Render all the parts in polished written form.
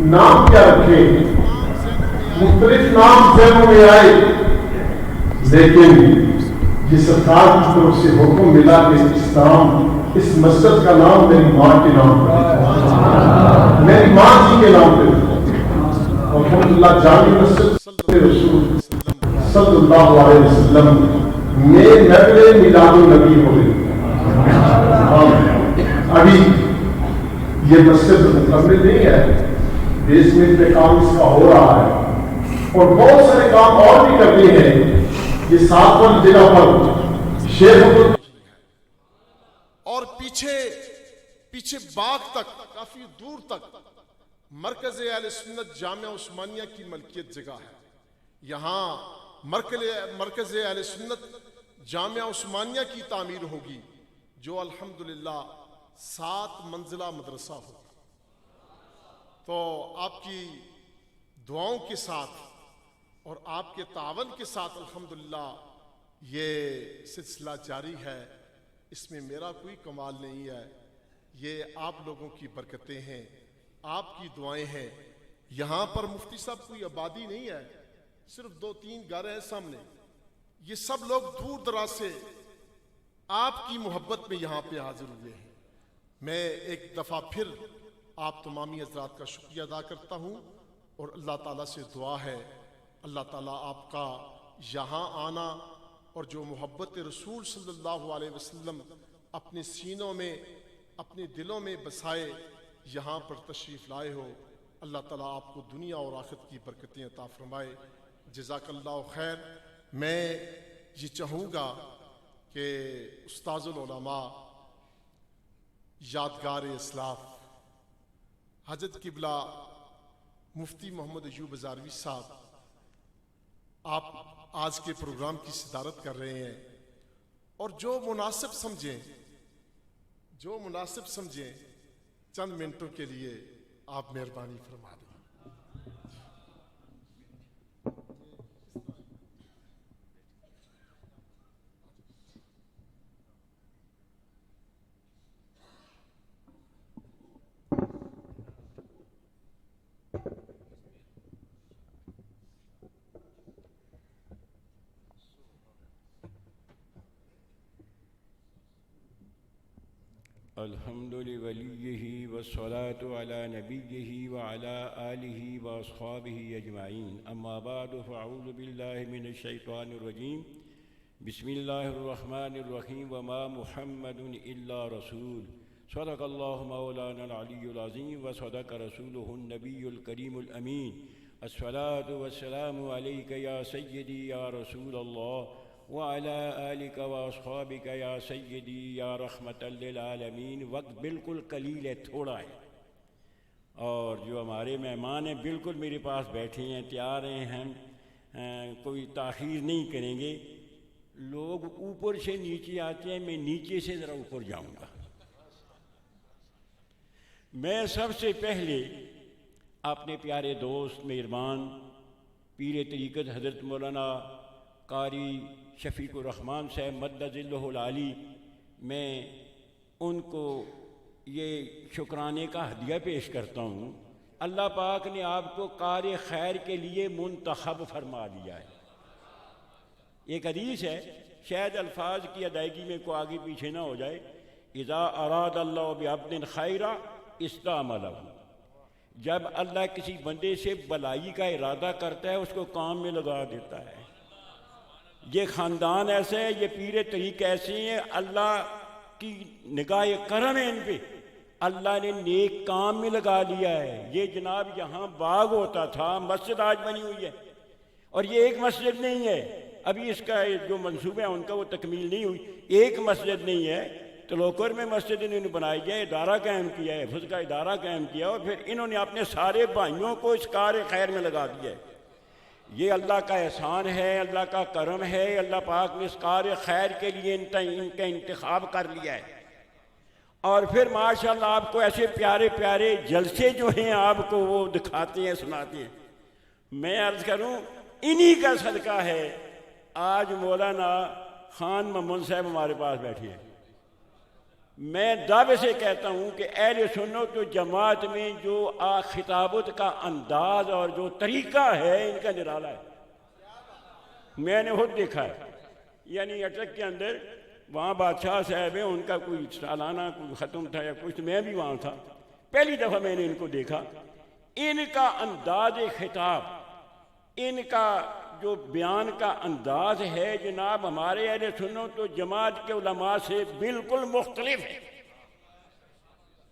नाम क्या रखे, मुख्तलिफ नाम जहनों में आए, लेकिन ये सरकार की तरफ से हुक्म मिला कि इस नाम, इस मस्जिद का नाम मेरी माँ के नाम पर, मेरी माँ जी के नाम पर। और अल्हम्दुलिल्लाह जामी मस्जिद रसूल सल्लल्लाहु अलैहि वसल्लम में महफिल मिलादुन नबी हो गई। अभी ये मस्जिद मुकम्मल नहीं है, बेसमेंट पे काम इसका हो रहा है और बहुत सारे काम और भी करते हैं। ये 7 वाली जगह पर शेख और पीछे बाग तक, काफी दूर तक मरकज अहले सुन्नत जामिया उस्मानिया की मलकियत जगह है। यहाँ मरकज अहले सुन्नत जामिया उस्मानिया की तामीर होगी, जो अल्हम्दुलिल्लाह 7 मंजिला मदरसा होगा। तो आपकी दुआओं के साथ और आपके तावन के साथ अल्हम्दुलिल्लाह ये सिलसिला जारी है। इसमें मेरा कोई कमाल नहीं है, ये आप लोगों की बरकतें हैं, आपकी दुआएं हैं। यहाँ पर मुफ्ती साहब कोई आबादी नहीं है, सिर्फ 2-3 घर हैं सामने। ये सब लोग दूर दराज से आपकी मोहब्बत में यहाँ पे हाजिर हुए हैं। मैं एक दफ़ा फिर आप तमामी हज़रात का शुक्रिया अदा करता हूँ और अल्लाह ताला से दुआ है, अल्लाह ताला आपका यहाँ आना और जो मोहब्बत रसूल सल्लल्लाहु अलैहि वसल्लम अपने सीनों में, अपने दिलों में बसाए, यहाँ पर तशरीफ़ लाए हो, अल्लाह ताला आपको दुनिया और आखिरत की बरकतें अता फरमाए। जज़ाकल्लाहु खैर। मैं ये चाहूँगा कि उस्ताज़ुल उलमा, यादगार इस्लाफ हजरत किबला मुफ्ती मोहम्मद अयूब हज़ारवी साहब, आप आज के प्रोग्राम की सदारत कर रहे हैं और जो मुनासिब समझें चंद मिनटों के लिए आप मेहरबानी फरमा दें। अल्हम्दुलिल्लाहि वलिय्यिही वस्सलातु अला नबिय्यिही व अला आलिही व अस्हाबिही अजमाइन, अम्मा बादु फ़अऊज़ु बिल्लाहि मिनश शैतानिर रजीम, बिस्मिल्लाहिर रहमानिर रहीम, व मा मुहम्मदुन इल्ला रसूल, सदक़ल्लाहु मौलानल अलियुल अज़ीम व सदक़ रसूलुहुन नबियुल करीमुल अमीन। अस्सलातु वस्सलामु अलैका या सय्यदी या रसूलल्लाह व अला आलिका व अस्हाबिका या सय्यदी या रहमतल लिल आलमीन। वक्त बिल्कुल कलील है, थोड़ा है, और जो हमारे मेहमान हैं बिल्कुल मेरे पास बैठे हैं, तैयार हैं, हम कोई ताख़ीर नहीं करेंगे। लोग ऊपर से नीचे आते हैं, मैं नीचे से ज़रा ऊपर जाऊंगा। मैं सबसे पहले अपने प्यारे दोस्त मेहरबान पीर तरीक़त हज़रत मौलाना कारी शफ़ीक़ुर रहमान साहब मद्दज़िल्लहुल आली, मैं उनको ये शुक्राने का हदिया पेश करता हूँ। अल्लाह पाक ने आपको कार खैर के लिए मुंतखब फरमा दिया है। एक हदीस है, शायद अल्फाज की अदायगी में को आगे पीछे ना हो जाए, इज़ा अरादल्लाहु बिअब्दिन खैरा इस्तामलहु, जब अल्लाह किसी बंदे से भलाई का इरादा करता है उसको काम में लगा देता है। ये ख़ानदान ऐसे है, ये पीर तरीक़ ऐसे हैं, अल्लाह की निगाह करम है इन पे, अल्लाह ने नेक काम में लगा लिया है। ये जनाब यहाँ बाग होता था, मस्जिद आज बनी हुई है, और ये एक मस्जिद नहीं है, अभी इसका जो मंसूबा है उनका वो तकमील नहीं हुई। एक मस्जिद नहीं है, तलोकर में मस्जिद इन्होंने बनाई है, इदारा कायम किया है, हिफ्ज़ का इदारा कायम किया, और फिर इन्होंने अपने सारे भाइयों को इस कार खैर में लगा दिया है। ये अल्लाह का एहसान है, अल्लाह का करम है, अल्लाह पाक ने इस कार खैर के लिए इनका इंतखाब कर लिया है। और फिर माशाअल्लाह आपको ऐसे प्यारे प्यारे जलसे जो हैं आपको वो दिखाते हैं, सुनाते हैं। मैं अर्ज़ करूं इन्हीं का सदका है आज मौलाना खान महमूद साहब हमारे पास बैठे हैं। मैं दावे से कहता हूँ कि अहले सुन्नत तो जमात में जो खिताबत का अंदाज और जो तरीका है इनका निराला है। मैंने खुद देखा है, यानी अटक के अंदर वहाँ बादशाह साहब हैं, उनका कोई सालाना कोई ख़त्म था या कुछ, मैं भी वहाँ था, पहली दफ़ा मैंने इनको देखा। इनका अंदाज खिताब, इनका जो बयान का अंदाज है जनाब हमारे अहले सुन्नत तो जमात के उलमा से बिल्कुल मुख्तलिफ है।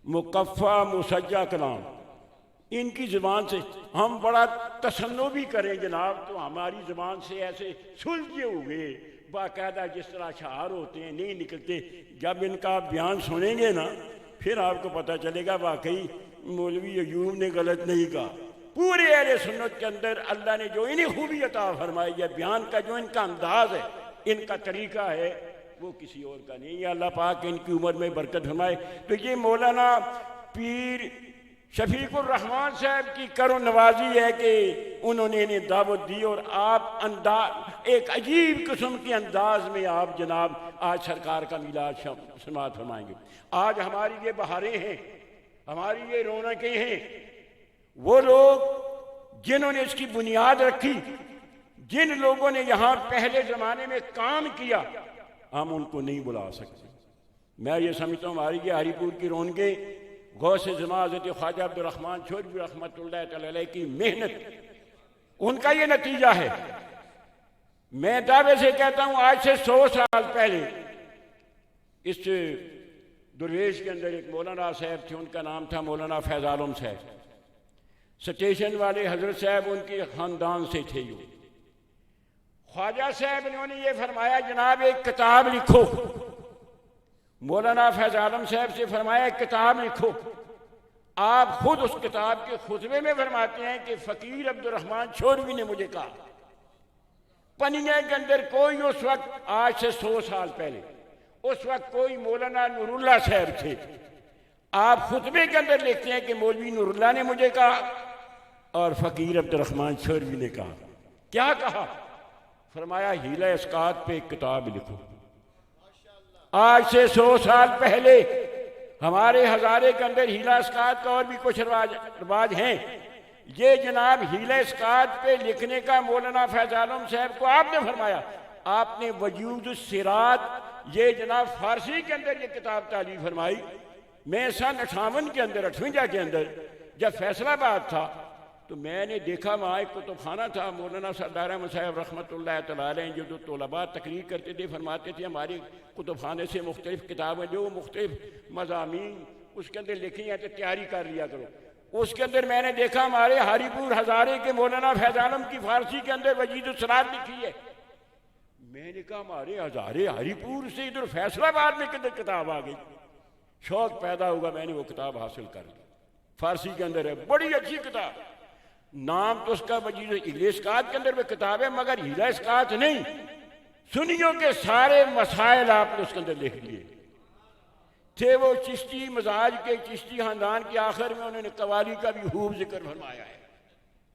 मुकफ़ा मुसज्जा कलाम इनकी ज़बान से हम बड़ा तसन्नो भी करें जनाब तो हमारी ज़बान से ऐसे सुलझे हुए बाकायदा जिस तरह अशआर होते हैं नहीं निकलते। जब इनका बयान सुनेंगे ना फिर आपको पता चलेगा वाकई मौलवी अयूब ने गलत नहीं कहा। पूरे अहले सुन्नत के अंदर अल्लाह ने जो इन्हें खूबी अता फरमाई है, बयान का जो इनका अंदाज है, इनका तरीका है, वो किसी और का नहीं है। अल्लाह पाक इनकी उम्र में बरकत फरमाए। तो ये मौलाना पीर शफीकुर रहमान साहब की करो नवाजी है कि उन्होंने इन्हें दावत दी और आप अंदाज एक अजीब किस्म के अंदाज में आप जनाब आज सरकार का मिलाद समात फरमाएंगे। आज हमारी ये बहारें हैं, हमारी ये रौनकें हैं, वो लोग जिन्होंने इसकी बुनियाद रखी, जिन लोगों ने यहाँ पहले ज़माने में काम किया, हम उनको नहीं बुला सकते। मैं ये समझता हूँ हमारी ये हरीपुर की रौनकें गौसे ज़मा हज़रत ख्वाजा अब्दुल रहमान छोरवी रहमतुल्लाह तआला की मेहनत, उनका ये नतीजा है। मैं दावे से कहता हूँ आज से 100 साल पहले इस दुर्वेश के अंदर एक मौलाना साहब थे, उनका नाम था मौलाना फैज़ आलम साहब। स्टेशन वाले हजरत साहब उनके ख़ानदान से थे। यो ख्वाजा साहब ने उन्हें यह फरमाया जनाब एक किताब लिखो। मौलाना फैज़ आलम साहब से फरमाया एक किताब लिखो। आप खुद उस किताब के खुतबे में फरमाते हैं कि फ़कीर अब्दुल रहमान छोरवी ने मुझे कहा। पनिया के अंदर कोई उस वक्त आज से 100 साल पहले उस वक्त कोई मौलाना नूरुल्लाह साहब थे। आप खुतबे के अंदर लिखते हैं कि मौलवी नूरुल्लाह ने मुझे कहा और फ़कीर अब्दुल रहमान छोरवी ने कहा। क्या कहा? फरमाया हीला इस्कात पे एक किताब लिखो। आज से 100 साल पहले हमारे हज़ारे के अंदर हीला इस्कात का और भी कुछ रवाज हैं। ये जनाब हीला इस्कात पे लिखने का मौलाना फैज़ आलम साहब को आपने फरमाया। आपने वजूद सिरात ये जनाब फारसी के अंदर ये किताब तालीफ फरमाई। मैं सन 58 के अंदर 58 के अंदर जब फैसलाबाद था तो मैंने देखा वहाँ एक कुतुबखाना था। मौलाना सरदार अहमद साहब रहमतुल्लाह तआला अलैह जो तलबा तकरीर करते थे फरमाते थे हमारे कुतुबखाने से मुख्तलिफ किताबें जो मुख्तलिफ मज़ामीन उसके अंदर लिखी हैं तो तैयारी कर लिया करो। उसके अंदर मैंने देखा हमारे हरीपुर हज़ारे के मौलाना फैज़ आलम की फारसी के अंदर वजीद सिरात लिखी है। मैंने कहा हमारे हज़ारे हरीपुर से इधर फैसलाबाद में किधर किताब आ गई। शौक पैदा हुआ, मैंने वो किताब हासिल कर ली। फारसी के अंदर है, बड़ी अच्छी किताब। नाम तो उसका वजीद इस्कात के अंदर वो किताब है मगर हीला इस्कात नहीं। सुन्नियों के सारे मसाइल आपने उसके अंदर लिख लिए थे। वो चिश्ती मजाज के चिश्ती खानदान के आखिर में उन्होंने कवाली का भी खूब जिक्र फरमाया है।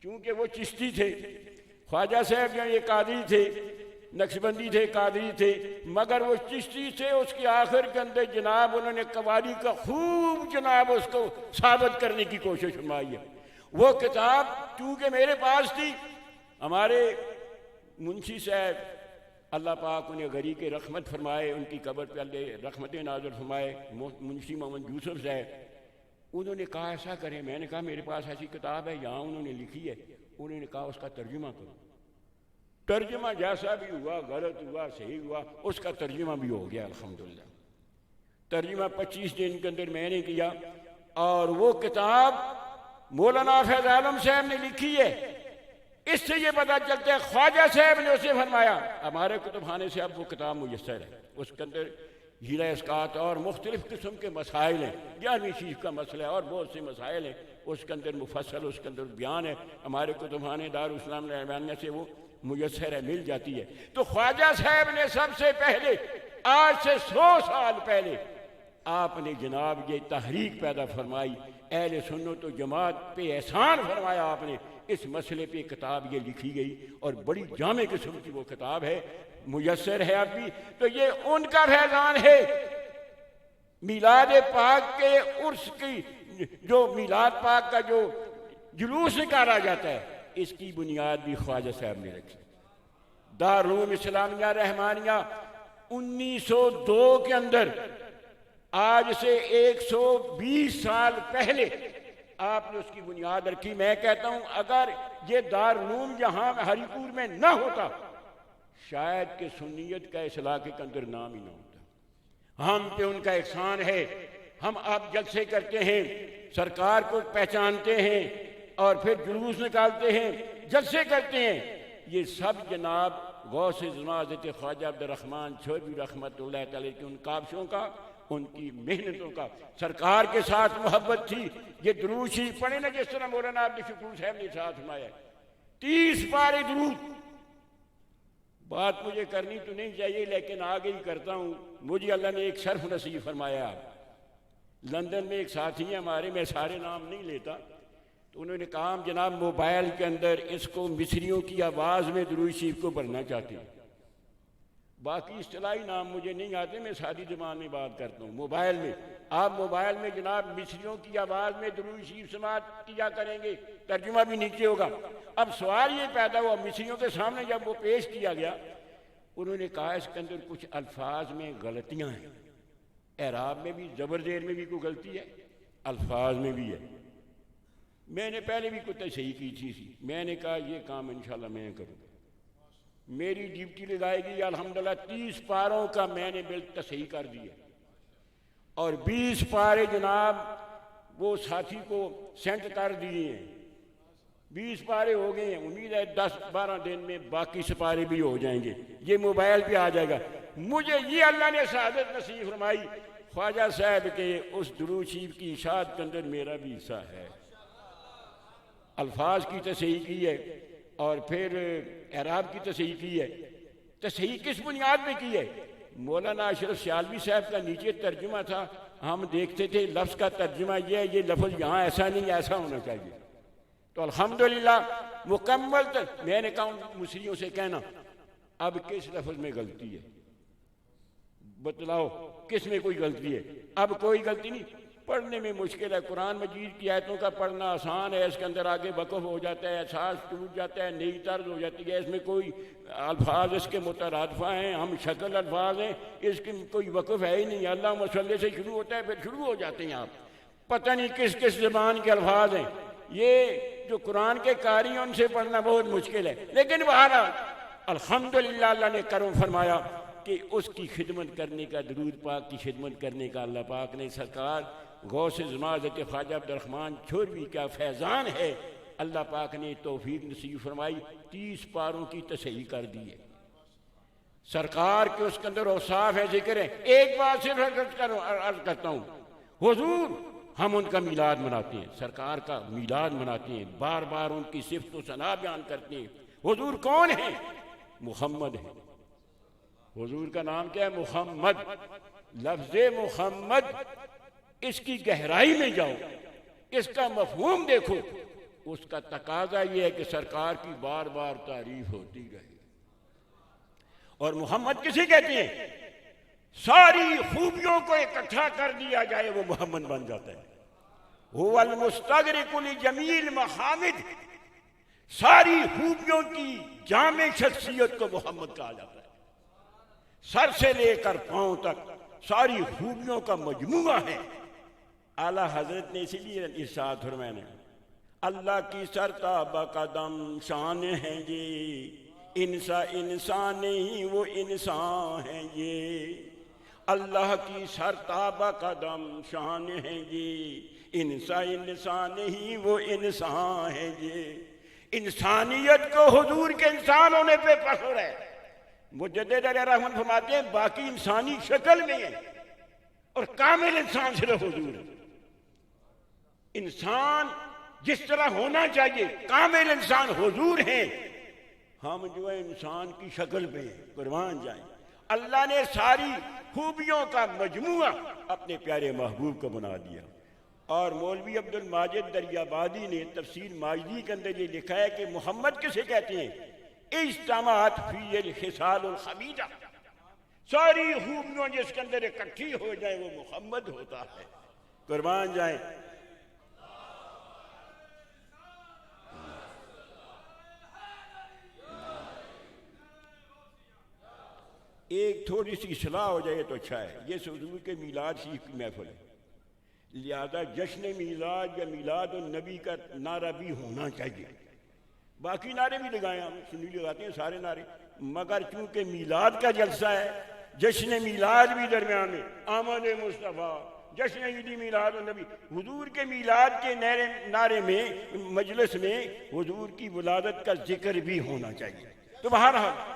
क्योंकि वो चिश्ती थे, ख्वाजा साहब जो ये कादरी थे, नक्शबंदी थे, कादरी थे, मगर वो चिश्ती थे। उसके आखिर के अंदर जनाब उन्होंने कवाली का खूब जनाब उसको साबित करने की कोशिश फरमाई है। वो किताब चूँकि मेरे पास थी, हमारे मुंशी साहब अल्लाह पाक उन्हें गरी के रहमत फरमाए, उनकी कब्र पे अल्लाह रहमत नाज़िल फरमाए, मुंशी मोहम्मद यूसुफ साहब, उन्होंने कहा ऐसा करें। मैंने कहा मेरे पास ऐसी किताब है, यहाँ उन्होंने लिखी है। उन्होंने कहा उसका तर्जुमा करो। तर्जुमा जैसा भी हुआ, गलत हुआ, सही हुआ, उसका तर्जुमा भी हो गया अल्हम्दुलिल्लाह। तर्जुमा 25 दिन के अंदर मैंने किया और वो किताब मौलाना फैज़ आलम साहब ने लिखी है। इससे ये पता चलता है ख्वाजा साहब ने उसे फरमाया। हमारे कुतुबखाने से अब वो किताब मुयस्सर है। उसके अंदर हीला इस्कात और मुख्तलिफ किस्म के मसाइल हैं। 11वीं शीख का मसला है और बहुत से मसाइल हैं। उसके अंदर मुफस्सल उसके अंदर बयान है। हमारे कुतुबखाने दारुल इस्लाम रहमानिया से वो मुयस्सर है, मिल जाती है। तो ख्वाजा साहब ने सबसे पहले आज से 100 साल पहले आपने जनाब ये तहरीक पैदा फरमाई। अहले सुन्नत तो जमात पे एहसान फरमाया आपने। इस मसले पे किताब ये लिखी गई और बड़ी जामे किस्म की वो किताब है, मुयस्सर है अब भी। तो ये उनका फैज़ान है। मिलाद पाक के उर्स की जो मिलाद पाक का जो जुलूस निकाला जाता है, इसकी बुनियाद भी ख्वाजा साहब ने रखी। दारुल इस्लामिया रहमानिया 1902 के अंदर, आज से 120 साल पहले आपने उसकी बुनियाद रखी। मैं कहता हूं अगर ये दारुल यहां हरिपुर में ना होता, शायद कि सुन्नियत का इस इलाके के अंदर नाम ही ना होता। हम पे उनका एहसान है। हम आप जलसे करते हैं, सरकार को पहचानते हैं और फिर जुलूस निकालते हैं, जलसे करते हैं। ये सब जनाब गौसे ज़माज़त ख्वाजा अब्दुर्रहमान छोरवी रहमतुल्लाह अलैह के उन काबशों का, उनकी मेहनतों का। सरकार के साथ मोहब्बत थी। ये दुरूद शरीफ पढ़े ना, जिस तरह मौलाना अब्दुल शकूर साहब ने साथ फरमाया 30 पारे दुरूद। बात मुझे करनी तो नहीं चाहिए लेकिन आगे ही करता हूँ। मुझे अल्लाह ने एक शर्फ नसीब फरमाया। लंदन में एक साथी हैं हमारे, मैं सारे नाम नहीं लेता, तो उन्होंने कहा जनाब मोबाइल के अंदर इसको मिस्रियों की आवाज़ में दुरूद शरीफ को पढ़ना चाहते हैं। बाकी इस्तिलाही नाम मुझे नहीं आते, मैं सादी ज़बान में बात करता हूँ। मोबाइल में आप मोबाइल में जनाब मिस्रियों की आवाज़ में दुरूद शरीफ समाअत किया करेंगे, तर्जुमा भी नीचे होगा। अब सवाल ये पैदा हुआ, मिस्रियों के सामने जब वो पेश किया गया, उन्होंने कहा इसके अंदर कुछ अल्फाज में गलतियाँ हैं। एराब में भी, ज़बर-ज़ेर में भी कोई गलती है, अल्फाज में भी है। मैंने पहले भी कुछ सही की थी। मैंने कहा ये काम इंशाल्लाह मैं करूँगा। मेरी ड्यूटी लगाएगी अल्हम्दुलिल्लाह। 30 पारों का मैंने बिल तसही कर दिया और 20 पारे जनाब वो साथी को सेंड कर दिए हैं। 20 पारे हो गए हैं। उम्मीद है 10-12 दिन में बाकी सिपारे भी हो जाएंगे। ये मोबाइल पे आ जाएगा। मुझे ये अल्लाह ने शहादत नसीब फरमाई, ख्वाजा साहब के उस दुरूद शरीफ की इशाअत के अंदर मेरा भी हिस्सा है। अल्फाज की तसही की है और फिर एराब की तसही की है। तसही किस बुनियाद पे की है? मौलाना अशरफ सियालवी साहब का नीचे तर्जुमा था, हम देखते थे लफ्ज़ का तर्जुमा ये है, ये लफ्ज़ यहाँ ऐसा नहीं ऐसा होना चाहिए। तो अल्हम्दुलिल्लाह मुकम्मल मैंने कहा मुस्लिमों से कहना अब किस लफ्ज़ में गलती है, बतलाओ किस में कोई गलती है। अब कोई गलती नहीं, पढ़ने में मुश्किल है। कुरान मजीद की आयतों का पढ़ना आसान है, इसके अंदर आगे वक़फ़ हो जाता है, एहसास टूट जाता है, नई तर्ज हो जाती है। इसमें कोई अल्फाज इसके मुतरादफ़ा हैं, हम शक्ल अल्फाज हैं, इसकी कोई वक़फ़ है ही नहीं। अल्लाह मसल्ले से शुरू होता है, फिर शुरू हो जाते हैं आप, पता नहीं किस किस ज़बान के अल्फाज हैं। ये जो कुरान के कारी हैं उनसे पढ़ना बहुत मुश्किल है। लेकिन बहरहाल अल्हम्दुलिल्लाह अल्लाह ने करम फरमाया कि उसकी खिदमत करने का, दुरूद पाक की खिदमत करने का अल्लाह पाक ने सरकार गौसे ज़माज़त ख्वाजा अब्दुर्रहमान छोरवी का फैज़ान है, अल्लाह पाक ने तौफीक नसीब फरमाई। 30 पारों की तसही कर दी है सरकार के, उसके अंदर औसाफ है, जिक्र है। एक बात सिर्फ अर्ज करता हूँ, हुजूर हम उनका मिलाद मनाते हैं, सरकार का मिलाद मनाते हैं, बार बार उनकी सिफ़त व सना बयान करते हैं। हुजूर कौन है? मुहम्मद है। हुजूर का नाम क्या है? मुहम्मद। लफ्ज़े मुहम्मद, इसकी गहराई में जाओ, इसका मफहूम देखो। उसका तकाजा ये है कि सरकार की बार बार तारीफ होती रहे। और मोहम्मद किसे कहते हैं? सारी खूबियों को इकट्ठा कर दिया जाए वो मोहम्मद बन जाता है। हुवल मुस्तगरिकुल जमील महामिद, सारी खूबियों की जामे शख्सियत को मोहम्मद कहा जाता है। सर से लेकर पांव तक सारी खूबियों का मजमूआ है। आला हजरत ने इसीलिए इरशाद फरमाया, अल्लाह की सरताबा कदम शान है ये, इंसान नहीं वो इंसान है ये। अल्लाह की सरताबा कदम शान है ये, इंसान नहीं वो इंसान है ये। इंसानियत को हुजूर के इंसान होने पे फख्र है। मुजद्दिद रहमत फरमाते हैं बाकी इंसानी शक्ल में है और कामिल इंसान सिर्फ हुजूर है। इंसान जिस तरह होना चाहिए, कामिल इंसान हुजूर हैं। हम जो है इंसान की शक्ल पे हैं, कुर्बान जाए। अल्लाह ने सारी खूबियों का मजमुआ अपने प्यारे महबूब को बना दिया। और मौलवी अब्दुल माजिद दरियाबादी ने तफसीर माजिदी के अंदर ये लिखा है कि मोहम्मद किसे कहते हैं? इज्तमाअत फीहिल खिसालुल हमीदा, सारी खूबियों जिसके अंदर इकट्ठी हो जाए वो मोहम्मद होता है। कुर्बान जाए। एक थोड़ी सी सलाह हो जाए तो अच्छा है। ये हुजूर के मीलाद शरीफ की महफिल है, लिहाजा जश्न मीलाद या मीलाद और नबी का नारा भी होना चाहिए। बाकी नारे भी लगाए, हम सुनी लगाते हैं सारे नारे, मगर चूंकि मीलाद का जलसा है, जश्न मीलाद भी दरमियान में, आमद मुस्तफ़ा, जश्न ईदी मीलाद और नबी, हुजूर के मीलाद के नारे में मजलिस में हुजूर की विलादत का जिक्र भी होना चाहिए। तो बहरहाल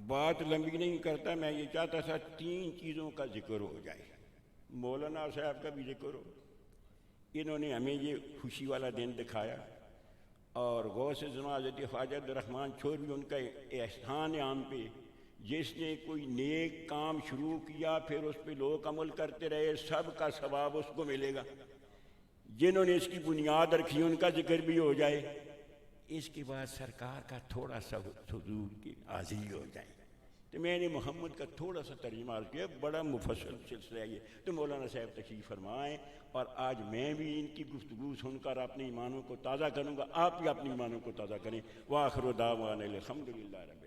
बात लंबी नहीं करता। मैं ये चाहता था 3 चीज़ों का जिक्र हो जाए। मौलाना साहब का भी जिक्र हो, इन्होंने हमें ये खुशी वाला दिन दिखाया, और गौस ज़मा हज़रत ख्वाजा अब्दुर्रहमान छोरवी उनका एहसान आम पे, जिसने कोई नेक काम शुरू किया फिर उस पर लोग अमल करते रहे, सब का सवाब उसको मिलेगा। जिन्होंने इसकी बुनियाद रखी उनका जिक्र भी हो जाए। इसके बाद सरकार का थोड़ा सा हुजूर की हाज़िरी हो जाए। तो मैंने मोहम्मद का थोड़ा सा तर्जुमा किया, बड़ा मुफस्सल सिलसिला है ये। तो मौलाना साहब तशरीफ़ फरमाएँ, और आज मैं भी इनकी गुफ्तगू सुनकर अपने ईमानों को ताज़ा करूँगा, आप भी अपने ईमानों को ताज़ा करें। व आखिर दावाना अल्हम्दुलिल्लाह।